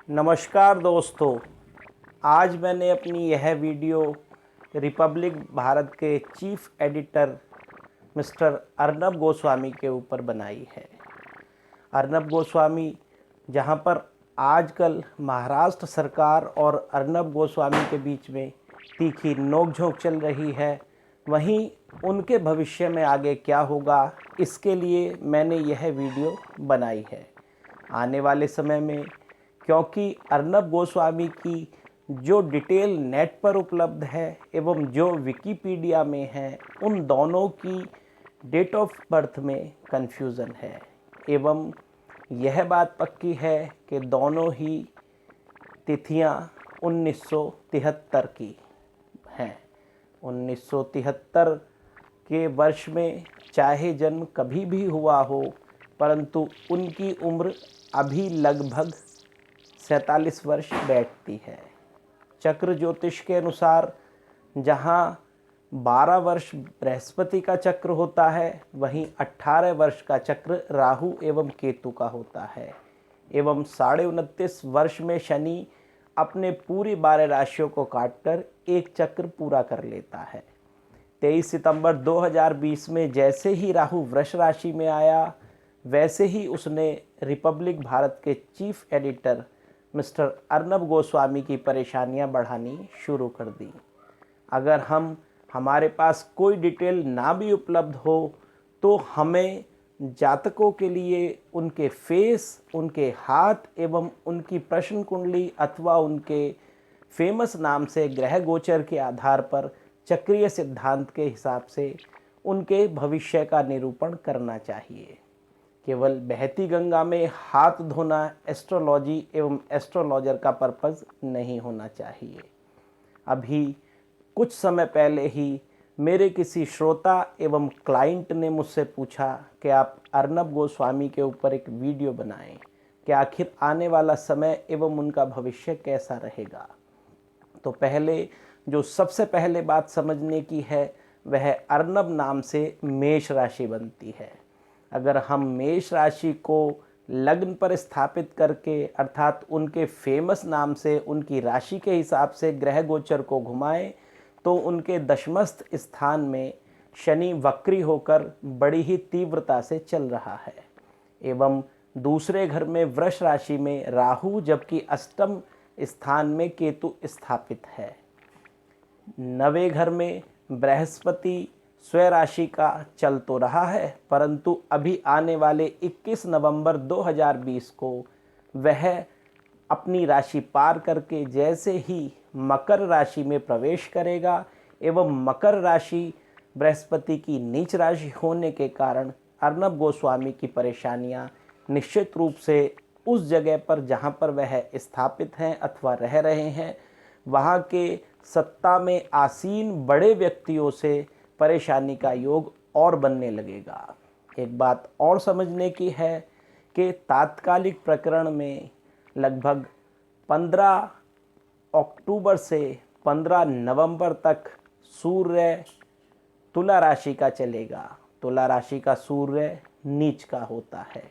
नमस्कार दोस्तों। आज मैंने अपनी यह वीडियो रिपब्लिक भारत के chief editor mister Arnab Goswami के ऊपर बनाई है। अर्नब गोस्वामी, जहां पर आजकल महाराष्ट्र सरकार और अर्नब गोस्वामी के बीच में तीखी नोकझोंक चल रही है, वहीं उनके भविष्य में आगे क्या होगा, इसके लिए मैंने यह वीडियो बनाई है। आने वाले समय में, क्योंकि अर्नब गोस्वामी की जो डिटेल नेट पर उपलब्ध है एवं जो विकिपीडिया में है, उन दोनों की डेट ऑफ बर्थ में कन्फ्यूज़न है एवं यह बात पक्की है कि दोनों ही तिथियां 1973 की हैं। 1973 के वर्ष में चाहे जन्म कभी भी हुआ हो, परंतु उनकी उम्र अभी लगभग 47 वर्ष बैठती है। चक्र ज्योतिष के अनुसार जहाँ 12 वर्ष बृहस्पति का चक्र होता है, वहीं 18 वर्ष का चक्र राहु एवं केतु का होता है एवं 29.5 वर्ष में शनि अपने पूरी 12 राशियों को काटकर एक चक्र पूरा कर लेता है। 23 सितंबर 2020 में जैसे ही राहु वृष राशि में आया, वैसे ही उसने रिपब्लिक भारत के chief editor mister Arnab Goswami की परेशानियां बढ़ानी शुरू कर दी। अगर हमारे पास कोई डिटेल ना भी उपलब्ध हो, तो हमें जातकों के लिए उनके फेस, उनके हाथ एवं उनकी प्रश्न कुंडली अथवा उनके फेमस नाम से ग्रह गोचर के आधार पर चक्रीय सिद्धांत के हिसाब से उनके भविष्य का निरूपण करना चाहिए। केवल बहती गंगा में हाथ धोना एस्ट्रोलॉजी एवं एस्ट्रोलॉजर का पर्पस नहीं होना चाहिए। अभी कुछ समय पहले ही मेरे किसी श्रोता एवं क्लाइंट ने मुझसे पूछा कि आप अर्नब गोस्वामी के ऊपर एक वीडियो बनाएं कि आखिर आने वाला समय एवं उनका भविष्य कैसा रहेगा। तो पहले जो सबसे पहले बात समझने की है, वह अर्नब नाम से मेष राशि बनती है। अगर हम मेष राशि को लग्न पर स्थापित करके, अर्थात उनके फेमस नाम से उनकी राशि के हिसाब से ग्रह गोचर को घुमाएं, तो उनके दशमस्थ स्थान में शनि वक्री होकर बड़ी ही तीव्रता से चल रहा है एवं दूसरे घर में वृष राशि में राहु, जबकि अष्टम स्थान में केतु स्थापित है। नवे घर में बृहस्पति स्वराशि का चल तो रहा है, परंतु अभी आने वाले 21 नवंबर 2020 को वह अपनी राशि पार करके जैसे ही मकर राशि में प्रवेश करेगा एवं मकर राशि बृहस्पति की नीच राशि होने के कारण अर्नब गोस्वामी की परेशानियां निश्चित रूप से उस जगह पर जहां पर वह स्थापित हैं अथवा रह रहे हैं, वहां के सत्ता में आसीन बड़े व्यक्तियों से परेशानी का योग और बनने लगेगा। एक बात और समझने की है कि तात्कालिक प्रकरण में लगभग 15 अक्टूबर से 15 नवंबर तक सूर्य तुला राशि का चलेगा। तुला राशि का सूर्य नीच का होता है।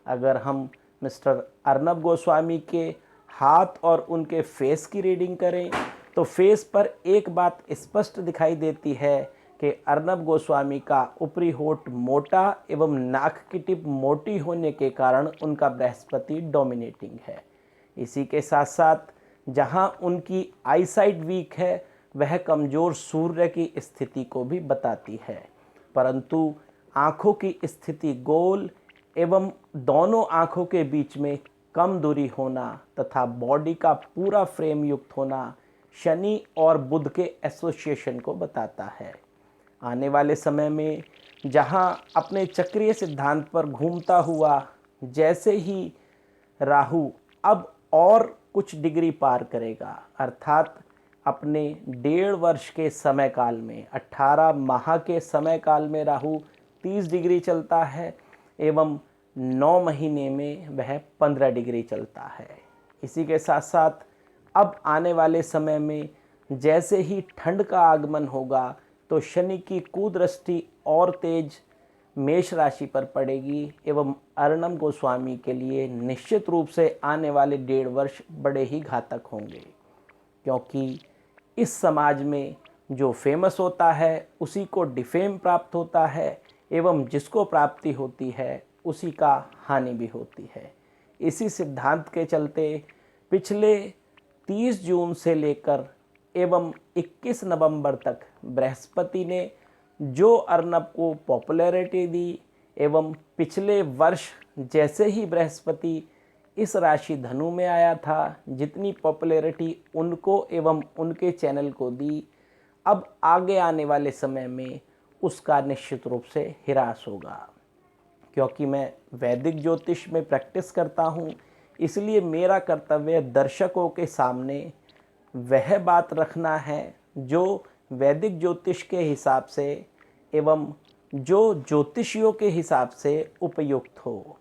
अगर हम मिस्टर अर्नब गोस्वामी के हाथ और उनके फेस की रीडिंग करें, तो फेस पर एक बात स्पष्ट दिखाई देती है कि अर्नब गोस्वामी का ऊपरी होठ मोटा एवं नाक की टिप मोटी होने के कारण उनका बृहस्पति डोमिनेटिंग है। इसी के साथ साथ जहां उनकी आईसाइट वीक है, वह कमज़ोर सूर्य की स्थिति को भी बताती है। परंतु आँखों की स्थिति गोल एवं दोनों आँखों के बीच में कम दूरी होना तथा बॉडी का पूरा फ्रेम युक्त होना शनि और बुध के एसोसिएशन को बताता है। आने वाले समय में जहां अपने चक्रीय सिद्धांत पर घूमता हुआ जैसे ही राहु अब और कुछ डिग्री पार करेगा, अर्थात अपने 1.5 वर्ष के समय काल में 18 माह के समय काल में राहु 30 डिग्री चलता है एवं 9 महीने में वह 15 डिग्री चलता है। इसी के साथ साथ अब आने वाले समय में जैसे ही ठंड का आगमन होगा, तो शनि की कुदृष्टि और तेज मेष राशि पर पड़ेगी एवं अर्णव गोस्वामी के लिए निश्चित रूप से आने वाले 1.5 वर्ष बड़े ही घातक होंगे, क्योंकि इस समाज में जो फेमस होता है उसी को डिफेम प्राप्त होता है एवं जिसको प्राप्ति होती है उसी का हानि भी होती है। इसी सिद्धांत के चलते पिछले 30 जून से लेकर एवं 21 नवंबर तक बृहस्पति ने जो अर्नब को पॉपुलैरिटी दी एवं पिछले वर्ष जैसे ही बृहस्पति इस राशि धनु में आया था, जितनी पॉपुलैरिटी उनको एवं उनके चैनल को दी, अब आगे आने वाले समय में उसका निश्चित रूप से ह्रास होगा। क्योंकि मैं वैदिक ज्योतिष में प्रैक्टिस करता हूँ, इसलिए मेरा कर्तव्य दर्शकों के सामने वह बात रखना है जो वैदिक ज्योतिष के हिसाब से एवं जो ज्योतिषियों के हिसाब से उपयुक्त हो।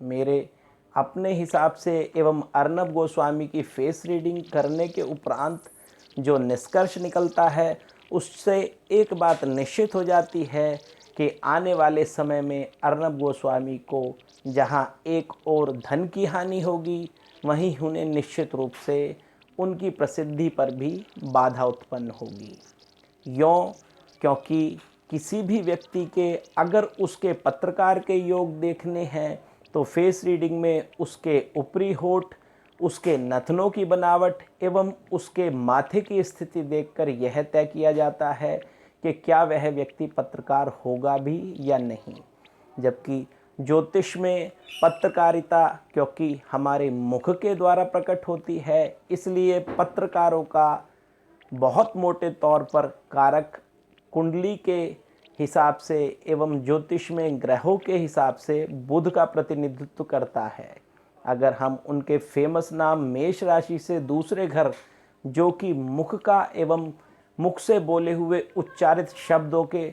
मेरे अपने हिसाब से एवं अर्नब गोस्वामी की फेस रीडिंग करने के उपरांत जो निष्कर्ष निकलता है, उससे एक बात निश्चित हो जाती है कि आने वाले समय में अर्नब गोस्वामी को जहां एक और धन की हानि होगी, वहीं उन्हें निश्चित रूप से उनकी प्रसिद्धि पर भी बाधा उत्पन्न होगी। यों क्योंकि किसी भी व्यक्ति के अगर उसके पत्रकार के योग देखने हैं तो फेस रीडिंग में उसके ऊपरी होठ, उसके नथनों की बनावट एवं उसके माथे की स्थिति देखकर यह तय किया जाता है कि क्या वह व्यक्ति पत्रकार होगा भी या नहीं। जबकि ज्योतिष में पत्रकारिता क्योंकि हमारे मुख के द्वारा प्रकट होती है, इसलिए पत्रकारों का बहुत मोटे तौर पर कारक कुंडली के हिसाब से एवं ज्योतिष में ग्रहों के हिसाब से बुध का प्रतिनिधित्व करता है। अगर हम उनके फेमस नाम मेष राशि से दूसरे घर जो कि मुख का एवं मुख से बोले हुए उच्चारित शब्दों के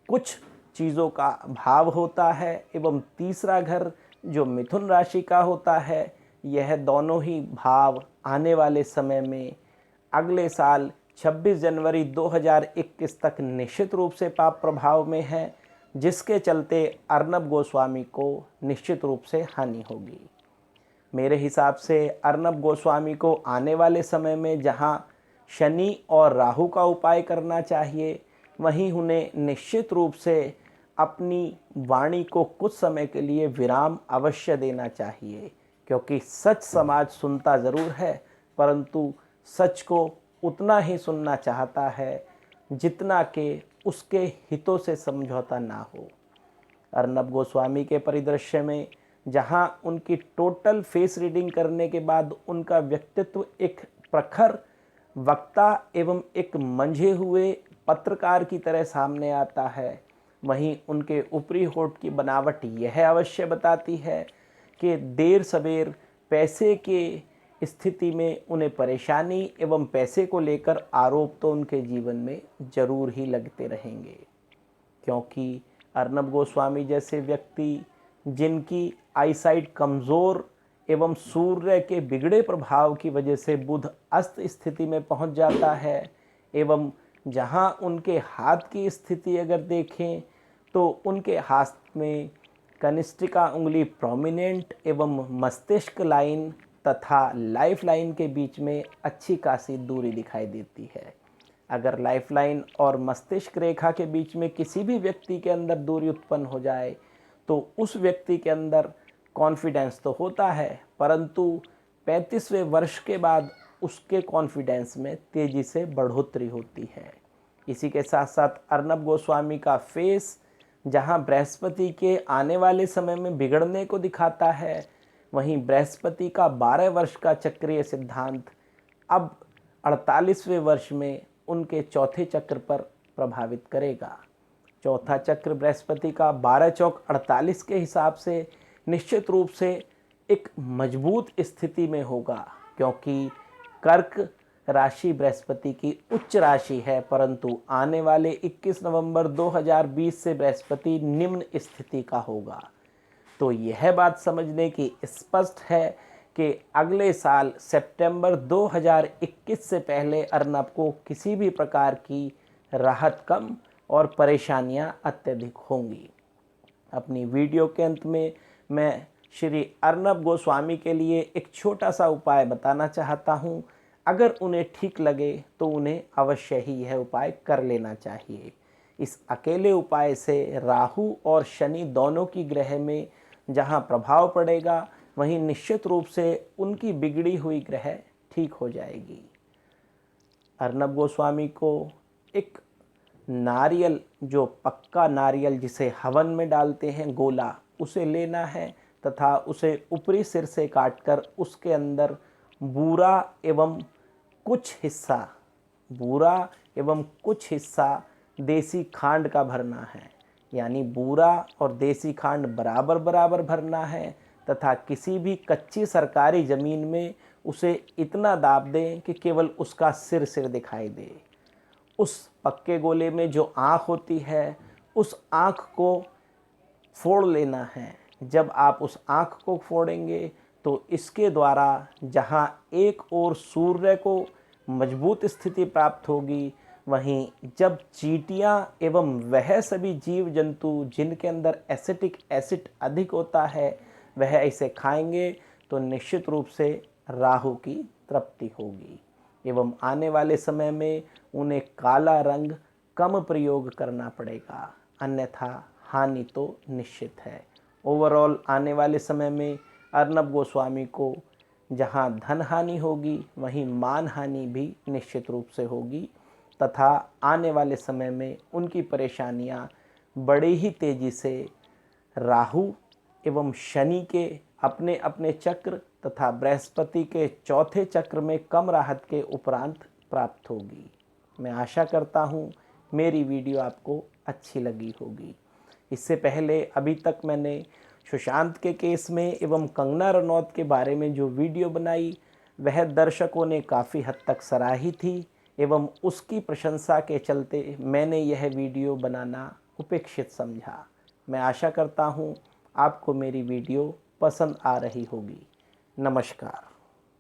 कुछ चीज़ों का भाव होता है एवं तीसरा घर जो मिथुन राशि का होता है, यह दोनों ही भाव आने वाले समय में अगले साल 26 जनवरी 2021 तक निश्चित रूप से पाप प्रभाव में है, जिसके चलते अर्नब गोस्वामी को निश्चित रूप से हानि होगी। मेरे हिसाब से अर्नब गोस्वामी को आने वाले समय में जहां शनि और राहु का उपाय करना चाहिए, वहीं उन्हें निश्चित रूप से अपनी वाणी को कुछ समय के लिए विराम अवश्य देना चाहिए, क्योंकि सच समाज सुनता ज़रूर है परंतु सच को उतना ही सुनना चाहता है जितना कि उसके हितों से समझौता ना हो। अर्नब गोस्वामी के परिदृश्य में जहां उनकी टोटल फेस रीडिंग करने के बाद उनका व्यक्तित्व एक प्रखर वक्ता एवं एक मंझे हुए पत्रकार की तरह सामने आता है, वहीं उनके ऊपरी होठ की बनावट यह अवश्य बताती है कि देर सवेर पैसे के स्थिति में उन्हें परेशानी एवं पैसे को लेकर आरोप तो उनके जीवन में जरूर ही लगते रहेंगे। क्योंकि अर्नब गोस्वामी जैसे व्यक्ति जिनकी आईसाइट कमज़ोर एवं सूर्य के बिगड़े प्रभाव की वजह से बुध अस्त स्थिति में पहुंच जाता है एवं जहां उनके हाथ की स्थिति अगर देखें तो उनके हाथ में कनिष्ठिका उंगली प्रोमिनेंट एवं मस्तिष्क लाइन तथा लाइफ लाइन के बीच में अच्छी खासी दूरी दिखाई देती है। अगर लाइफ लाइन और मस्तिष्क रेखा के बीच में किसी भी व्यक्ति के अंदर दूरी उत्पन्न हो जाए तो उस व्यक्ति के अंदर कॉन्फिडेंस तो होता है, परंतु 35वें वर्ष के बाद उसके कॉन्फिडेंस में तेज़ी से बढ़ोतरी होती है। इसी के साथ साथ अर्नब गोस्वामी का फेस जहां बृहस्पति के आने वाले समय में बिगड़ने को दिखाता है, वहीं बृहस्पति का 12 वर्ष का चक्रीय सिद्धांत अब 48वें वर्ष में उनके चौथे चक्र पर प्रभावित करेगा। चौथा चक्र बृहस्पति का 12 चौक 48 के हिसाब से निश्चित रूप से एक मजबूत स्थिति में होगा, क्योंकि कर्क राशि बृहस्पति की उच्च राशि है, परंतु आने वाले 21 नवंबर 2020 से बृहस्पति निम्न स्थिति का होगा। तो यह बात समझने की स्पष्ट है कि अगले साल सितंबर 2021 से पहले अर्नब को किसी भी प्रकार की राहत कम और परेशानियां अत्यधिक होंगी। अपनी वीडियो के अंत में मैं श्री अर्नब गोस्वामी के लिए एक छोटा सा उपाय बताना चाहता हूँ। अगर उन्हें ठीक लगे तो उन्हें अवश्य ही यह उपाय कर लेना चाहिए। इस अकेले उपाय से राहु और शनि दोनों की ग्रह में जहाँ प्रभाव पड़ेगा, वहीं निश्चित रूप से उनकी बिगड़ी हुई ग्रह ठीक हो जाएगी। अर्नब गोस्वामी को एक नारियल, जो पक्का नारियल जिसे हवन में डालते हैं, गोला, उसे लेना है तथा उसे ऊपरी सिर से काटकर उसके अंदर बूरा एवं कुछ हिस्सा देसी खांड का भरना है। यानी बूरा और देसी खांड बराबर बराबर भरना है तथा किसी भी कच्ची सरकारी ज़मीन में उसे इतना दाब दें कि केवल उसका सिर दिखाई दे। उस पक्के गोले में जो आँख होती है, उस आँख को फोड़ लेना है। जब आप उस आँख को फोड़ेंगे तो इसके द्वारा जहाँ एक ओर सूर्य को मजबूत स्थिति प्राप्त होगी, वहीं जब चींटियाँ एवं वह सभी जीव जंतु जिनके अंदर एसिटिक एसिड अधिक होता है, वह इसे खाएंगे तो निश्चित रूप से राहु की तृप्ति होगी एवं आने वाले समय में उन्हें काला रंग कम प्रयोग करना पड़ेगा, अन्यथा हानि तो निश्चित है। ओवरऑल आने वाले समय में अर्नब गोस्वामी को जहां धन हानि होगी, वहीं मान हानि भी निश्चित रूप से होगी तथा आने वाले समय में उनकी परेशानियां बड़ी ही तेज़ी से राहु एवं शनि के अपने अपने चक्र तथा बृहस्पति के चौथे चक्र में कम राहत के उपरांत प्राप्त होगी। मैं आशा करता हूँ मेरी वीडियो आपको अच्छी लगी होगी। इससे पहले अभी तक मैंने सुशांत के केस में एवं कंगना रनौत के बारे में जो वीडियो बनाई, वह दर्शकों ने काफ़ी हद तक सराही थी एवं उसकी प्रशंसा के चलते मैंने यह वीडियो बनाना उपेक्षित समझा। मैं आशा करता हूँ आपको मेरी वीडियो पसंद आ रही होगी। नमस्कार।